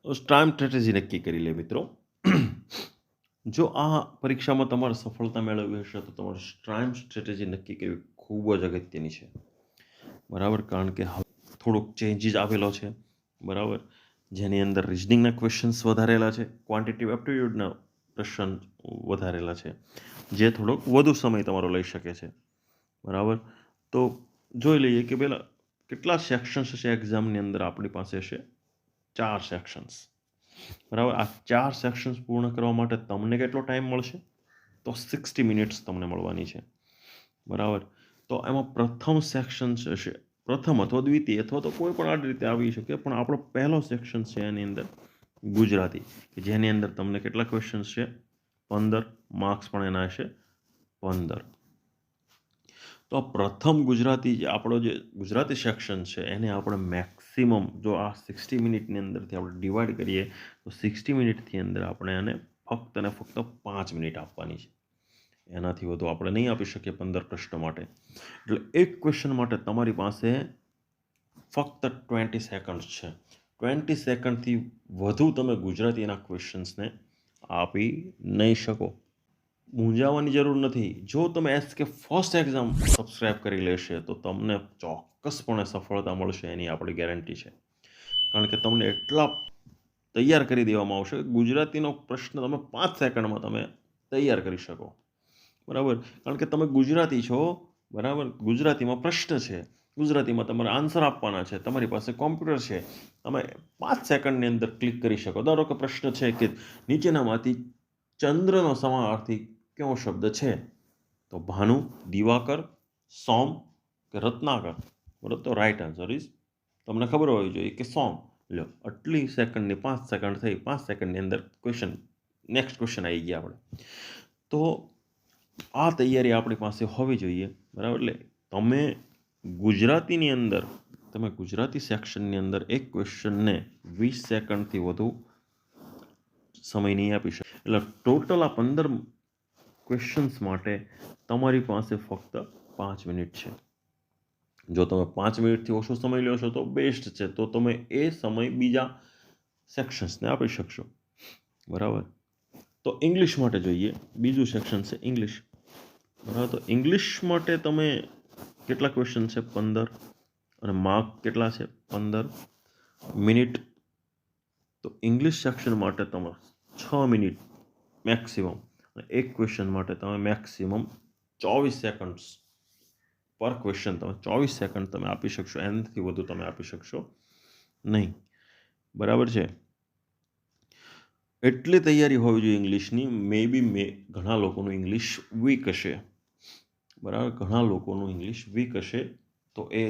Time strategy નક્કી કરી લે મિત્રો. જો આ પરીક્ષામાં તમારે સફળતા મેળવવી હશે તો તમારે ટાઈમ સ્ટ્રેટેજી નક્કી કરવી ખૂબ જ અગત્યની છે. બરાબર, કારણ કે હવે થોડોક ચેન્જીસ આવેલો છે. બરાબર, જેની અંદર રિઝનિંગના ક્વેશ્ચન્સ વધારેલા છે, ક્વોન્ટિટિવ એપ્ટિટ્યૂડના ક્વેશ્ચન વધારેલા છે, જે થોડોક વધુ સમય તમારો લઈ શકે છે. બરાબર, તો જોઈ લઈએ કે પહેલાં કેટલા સેક્શન્સ હશે એક્ઝામની અંદર. આપણી પાસે હશે 4 સેક્શન્સ. બરાબર, આ 4 સેક્શન્સ પૂર્ણ કરવા માટે તમને કેટલો ટાઈમ મળશે? તો 60 મિનિટ્સ તમને મળવાની છે. બરાબર, તો એમાં પ્રથમ સેક્શન હશે, પ્રથમ અથવા દ્વિતીય અથવા તો કોઈ પણ આ રીતે આવી શકે, પણ આપણો પહેલો સેક્શન છે એની અંદર ગુજરાતી, કે જેની અંદર તમને કેટલા ક્વેશ્ચન્સ છે? 15 માર્ક્સ પણ એના હશે 15. તો આ પ્રથમ ગુજરાતી જે આપણો જે ગુજરાતી સેક્શન છે એને આપણે મેક્સિમમ, જો આ 60 મિનિટની અંદરથી આપણે ડિવાઈડ કરીએ તો 60 મિનિટથી અંદર આપણે એને ફક્ત ને ફક્ત 5 મિનિટ આપવાની છે. એનાથી વધુ આપણે નહીં આપી શકીએ 15 પ્રશ્નો માટે. એટલે એક ક્વેશ્ચન માટે તમારી પાસે ફક્ત 20 સેકન્ડ્સ છે. 20 સેકન્ડથી વધુ તમે ગુજરાતીના ક્વેશ્ચન્સને આપી નહીં શકો. મૂંઝાવાની જરૂર નથી. જો તમે એસકે ફર્સ્ટ એક્ઝામ સબસ્ક્રાઇબ કરી લેશે તો તમને ચોક્કસપણે સફળતા મળશે, એની આપણી ગેરંટી છે. કારણ કે તમને એટલા તૈયાર કરી દેવામાં આવશે, ગુજરાતીનો પ્રશ્ન તમે 5 સેકન્ડમાં તમે તૈયાર કરી શકો. બરાબર, કારણ કે તમે ગુજરાતી છો. બરાબર, ગુજરાતીમાં પ્રશ્ન છે, ગુજરાતીમાં તમારે આન્સર આપવાના છે, તમારી પાસે કોમ્પ્યુટર છે, તમે 5 સેકન્ડની અંદર ક્લિક કરી શકો. ધારો કે પ્રશ્ન છે કે નીચેનામાંથી ચંદ્રનો સમાનાર્થી કયો શબ્દ છે? તો ભાનુ, દિવાકર, સોમ કે રત્નાકર? બરાબર, તો રાઈટ આન્સર ઇઝ, તમને ખબર હોવી જોઈએ કે સોમ. લો, આટલી સેકન્ડની 5 સેકન્ડ થઈ, 5 સેકન્ડની અંદર ક્વેશ્ચન, નેક્સ્ટ ક્વેશ્ચન આવી ગયા આપણે. તો આ તૈયારી આપણી પાસે હોવી જોઈએ. બરાબર, એટલે તમે ગુજરાતીની અંદર, તમે ગુજરાતી સેક્શનની અંદર એક ક્વેશ્ચનને 20 સેકન્ડથી વધુ સમય નહીં આપી શકે. એટલે ટોટલ આ 15 ક્વેશ્ચન્સ માટે તમારી પાસે ફક્ત 5 મિનિટ છે. જો તમે 5 મિનિટથી ઓછો સમય લો છો તો બેસ્ટ છે, તો તમે એ સમય બીજા સેક્શન્સને આપી શકશો. બરાબર, તો ઇંગ્લિશ માટે જોઈએ. બીજું સેક્શન છે ઇંગ્લિશ. બરાબર, તો ઇંગ્લિશ માટે તમે કેટલા ક્વેશ્ચન છે? 15. અને માર્ક કેટલા છે? 15 મિનિટ. તો ઇંગ્લિશ સેક્શન માટે તમે 6 મિનિટ મેક્સિમમ, અને એક ક્વેશ્ચન માટે તમે મેક્સિમમ 24 સેકન્ડ્સ પર ક્વેશ્ચન, તમે 24 સેકન્ડ તમે આપી શકશો. એનાથી વધુ તમે આપી શકશો નહીં. બરાબર છે, એટલી તૈયારી હોવી જોઈએ ઇંગ્લિશની. ઘણા લોકોનું ઇંગ્લિશ વીક હશે. બરાબર, ઘણા લોકોનું ઇંગ્લિશ વીક હશે, તો એ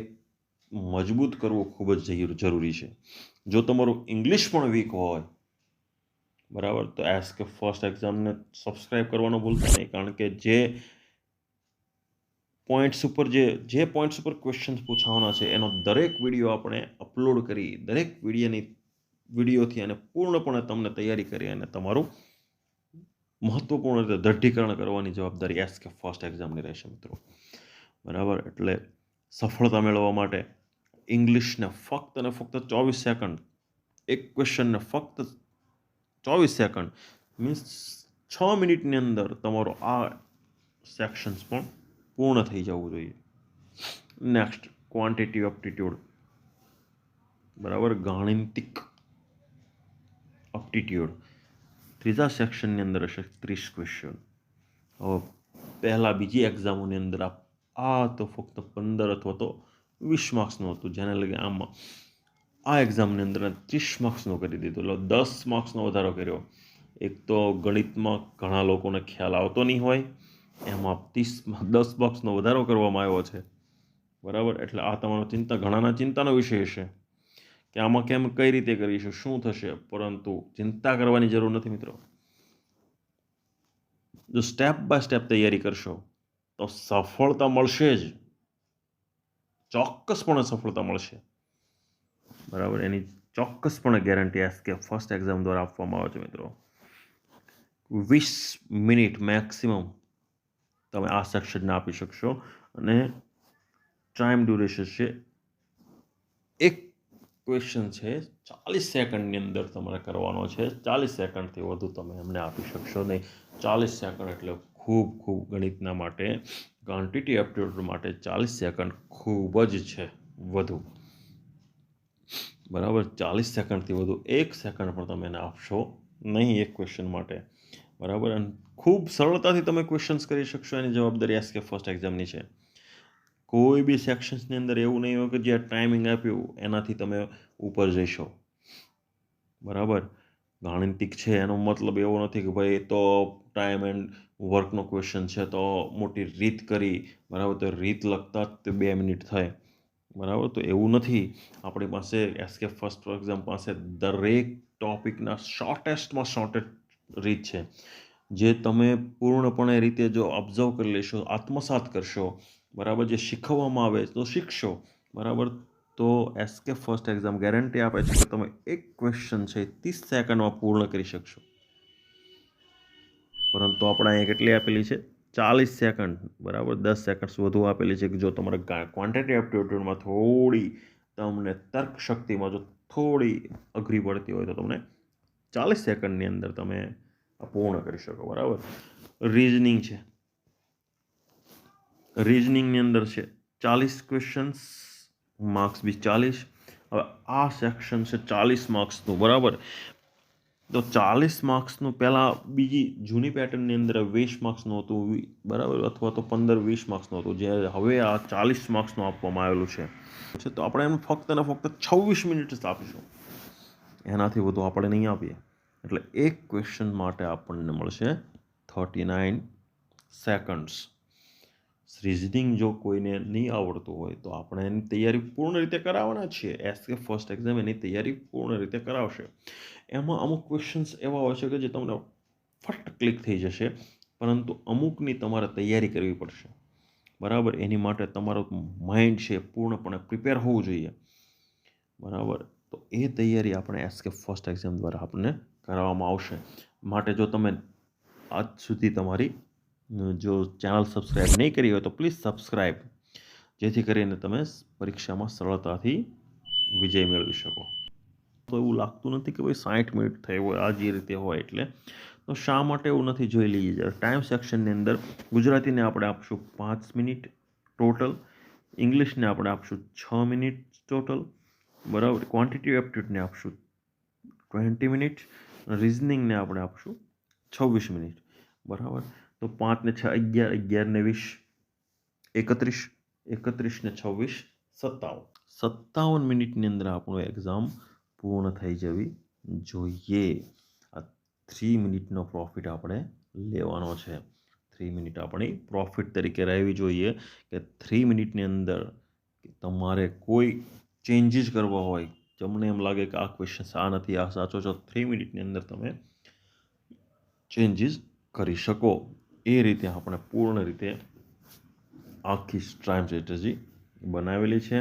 મજબૂત કરવું ખૂબ જ જરૂરી છે. જો તમારું ઇંગ્લિશ પણ વીક હોય, બરાબર, તો એસકે ફર્સ્ટ એક્ઝામને સબસ્ક્રાઇબ કરવાનું ભૂલતા નહીં. કારણ કે જે પોઈન્ટ્સ ઉપર ક્વેશ્ચન્સ પૂછાવાના છે એનો દરેક વિડીયો આપણે અપલોડ કરી, દરેક વિડીયોથી અને પૂર્ણપણે તમને તૈયારી કરી અને તમારું મહત્વપૂર્ણ રીતે દઢીકરણ કરવાની જવાબદારી એસકે ફર્સ્ટ એક્ઝામની રહેશે મિત્રો. બરાબર, એટલે સફળતા મેળવવા માટે ઇંગ્લિશને ફક્ત અને ફક્ત 24 સેકન્ડ, એક ક્વેશ્ચનને ફક્ત 24 સેકન્ડ, મીન્સ 6 મિનિટની અંદર તમારો આ સેક્શન્સ પણ પૂર્ણ થઈ જવું જોઈએ. Next, quantitative aptitude. બરાબર, ગાણિતિક એપ્ટિટ્યૂડ. ત્રીજા સેક્શનની અંદર હશે 30 ક્વેશ્ચન. હવે બીજી એક્ઝામોની અંદર આ તો ફક્ત 15 અથવા તો 20 માર્ક્સનું હતું, જેને લગે આમાં આ એક્ઝામની અંદર 30 માર્ક્સનો કરી દીધો. એટલે 10 માર્ક્સનો વધારો કર્યો. એક તો ગણિતમાં ઘણા લોકોને ખ્યાલ આવતો નહીં હોય, એમાં 10 માર્ક્સનો વધારો કરવામાં આવ્યો છે. બરાબર, એટલે આ તમારો ઘણાના ચિંતાનો વિષય હશે કે આમાં કઈ રીતે કરીશું, શું થશે. પરંતુ ચિંતા કરવાની જરૂર નથી મિત્રો. જો સ્ટેપ બાય સ્ટેપ તૈયારી કરશો તો સફળતા મળશે જ, ચોક્કસપણે સફળતા મળશે. બરાબર, એની ચોક્કસપણે ગેરંટી એસકે ફર્સ્ટ એક્ઝામ દ્વારા આપવામાં આવે છે મિત્રો. 20 મિનિટ મેક્સિમમ તમે આ સેક્શનને આપી શકશો, અને ટાઈમ ડ્યુરેશન છે એક ક્વેશ્ચન છે 40 સેકન્ડની અંદર તમારે કરવાનો છે. 40 સેકન્ડથી વધુ તમે એમને આપી શકશો નહીં. 40 સેકન્ડ એટલે ખૂબ ગણિતના માટે, ક્વોન્ટિટી એપ્ટિટ્યૂડ માટે 40 સેકન્ડ ખૂબ જ છે વધુ. બરાબર, 40 સેકન્ડથી વધુ 1 સેકન્ડ પણ તમે એને આપશો નહીં એક ક્વેશ્ચન માટે. બરાબર, અને ખૂબ સરળતાથી તમે ક્વેશ્ચન્સ કરી શકશો. એની જવાબદારી એસકે ફર્સ્ટ એક્ઝામની છે. કોઈ બી સેક્શન્સની અંદર એવું નહીં હોય કે જે ટાઈમિંગ આપ્યું એનાથી તમે ઉપર જઈશો. બરાબર, ગાણિતિક છે એનો મતલબ એવો નથી કે ભાઈ તો ટાઈમ એન્ડ વર્કનો ક્વેશ્ચન છે તો મોટી રીત કરી, બરાબર, તો રીત લખતા જ 2 મિનિટ થાય. બરાબર, તો એવું નથી. આપણી પાસે એસકે ફર્સ્ટ એક્ઝામ પાસે દરેક ટોપિકના શોર્ટેસ્ટમાં શોર્ટેસ્ટ રીત છે, જે તમે પૂર્ણપણે રીતે જો ઓબ્ઝર્વ કરી લેશો, આત્મસાત કરશો, બરાબર, જે શીખવવામાં આવે તો શીખશો. બરાબર, તો એસકે ફર્સ્ટ એક્ઝામ ગેરંટી આપે છે કે તમે એક ક્વેશ્ચન છે 30 સેકન્ડમાં પૂર્ણ કરી શકશો. પરંતુ આપણે અહીંયા કેટલી આપેલી છે? 40 સેકન્ડ. બરાબર, 10 સેકન્ડ વધુ આપેલી છે કે જો તમારે ક્વોન્ટિટી એપ્ટિટ્યૂડમાં થોડી તમને તર્ક શક્તિમાં જો થોડી અઘરી પડતી હોય તો તમને 40 સેકન્ડની અંદર તમે પૂર્ણ કરી શકો. બરાબર, રીઝનિંગ છે. રીઝનિંગની અંદર છે 40 ક્વેશ્ચન્સ, માર્ક્સ બી 40. હવે આ સેક્શન છે 40 માર્ક્સનું. બરાબર, તો 40 માર્ક્સનું પહેલાં બીજી જૂની પેટર્નની અંદર 20 માર્ક્સનું હતું. બરાબર, અથવા તો 15-20 માર્ક્સનું હતું, જે હવે આ 40 માર્ક્સનું આપવામાં આવેલું છે. તો આપણે એમ ફક્ત ને ફક્ત 26 મિનિટ જ આપીશું, એનાથી વધુ આપણે નહીં આપીએ. એટલે એક ક્વેશ્ચન માટે આપણને મળશે 39 સેકન્ડ્સ. રીઝનિંગ જો કોઈને નહીં આવડતું હોય તો આપણે એની તૈયારી પૂર્ણ રીતે કરાવવાના છીએ. એસકે ફર્સ્ટ એક્ઝામ એની તૈયારી પૂર્ણ રીતે કરાવશે. એમાં અમુક ક્વેશ્ચન્સ એવા હોય છે કે જે તમને ફટ ક્લિક થઈ જશે, પરંતુ અમુકની તમારે તૈયારી કરવી પડશે. બરાબર, એની માટે તમારું માઇન્ડ છે પૂર્ણપણે પ્રિપેર હોવું જોઈએ. બરાબર, તો એ તૈયારી આપણે એસકે ફર્સ્ટ એક્ઝામ દ્વારા આપણને કરાવવામાં આવશે. માટે જો તમે આજ સુધી તમારી જો ચેનલ સબસ્ક્રાઈબ નહીં કરી હોય તો પ્લીઝ સબસ્ક્રાઈબ, જેથી કરીને તમે પરીક્ષામાં સરળતાથી વિજય મેળવી શકો. તો એવું લાગતું નથી કે ભાઈ 60 મિનિટ થઈ હોય આ જે રીતે હોય, એટલે તો શા માટે એવું નથી જોઈ લઈએ જરા. ટાઈમ સેક્શનની અંદર ગુજરાતીને આપણે આપશું 5 મિનિટ ટોટલ, ઇંગ્લિશને આપણે આપશું 6 મિનિટ ટોટલ. બરાબર, ક્વોન્ટિટી એપ્ટિટ્યૂડને આપશું 20 મિનિટ, રીઝનિંગને આપણે આપશું 26 મિનિટ. બરાબર, તો 5 ને 6 11, 11 ને 20 31, 31 ને 26 57 મિનિટની અંદર આપણું એક્ઝામ પૂર્ણ થઈ જવી જોઈએ. આ 3 મિનિટનો પ્રોફિટ આપણે લેવાનો છે. 3 મિનિટ આપણી પ્રોફિટ તરીકે રહેવી જોઈએ કે 3 મિનિટની અંદર તમારે કોઈ ચેન્જીસ કરવા હોય, તમને એમ લાગે કે આ ક્વેશ્ચન આ નથી, આ સાચો છે, 3 મિનિટની અંદર તમે ચેન્જીસ કરી શકો. એ રીતે આપણે પૂર્ણ રીતે આખી સ્ટ્રાઇમ સ્ટ્રેટેજી બનાવેલી છે.